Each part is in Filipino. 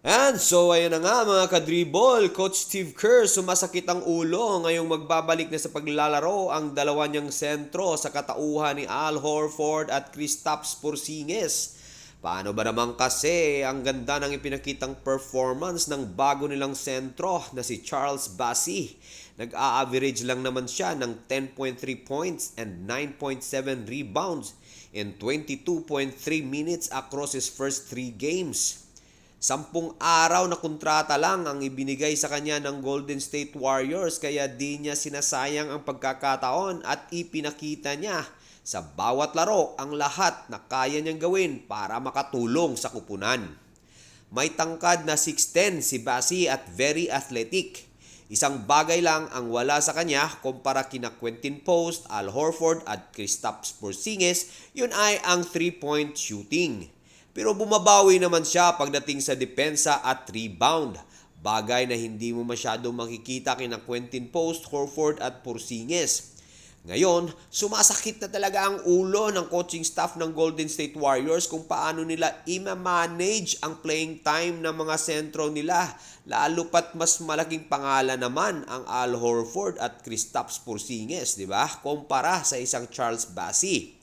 And so ayan na nga mga kadribol, Coach Steve Kerr sumasakit ang ulo ngayong magbabalik na sa paglalaro ang dalawa niyang sentro sa katauhan ni Al Horford at Kristaps Porzingis. Paano ba naman kasi ang ganda ng ipinakitang performance ng bago nilang sentro na si Charles Bassey. Nag-a-average lang naman siya ng 10.3 points and 9.7 rebounds in 22.3 minutes across his first 3 games. 10 araw na kontrata lang ang ibinigay sa kanya ng Golden State Warriors kaya di niya sinasayang ang pagkakataon at ipinakita niya sa bawat laro ang lahat na kaya niyang gawin para makatulong sa kupunan. May tangkad na 6'10 si Bassey at very athletic. Isang bagay lang ang wala sa kanya kumpara kina Quentin Post, Al Horford at Kristaps Porzingis, yun ay ang 3-point shooting. Pero bumabawi naman siya pagdating sa depensa at rebound. Bagay na hindi mo masyadong makikita kina Quentin Post, Horford at Porzingis. Ngayon, sumasakit na talaga ang ulo ng coaching staff ng Golden State Warriors kung paano nila i-manage ang playing time ng mga sentro nila. Lalo pat mas malaking pangalan naman ang Al Horford at Kristaps Porzingis, di ba? Kumpara sa isang Charles Bassey.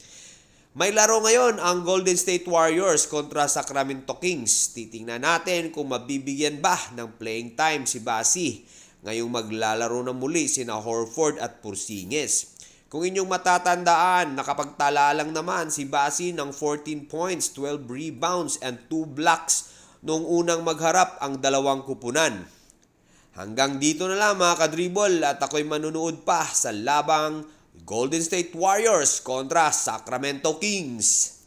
May laro ngayon ang Golden State Warriors kontra Sacramento Kings. Titingnan natin kung mabibigyan ba ng playing time si Bassey. Ngayong maglalaro na muli sina Horford at Porzingis. Kung inyong matatandaan, nakapagtala lang naman si Bassey ng 14 points, 12 rebounds and 2 blocks noong unang magharap ang dalawang kupunan. Hanggang dito na lang mga kadribol at ako'y manunood pa sa labang Golden State Warriors kontra Sacramento Kings.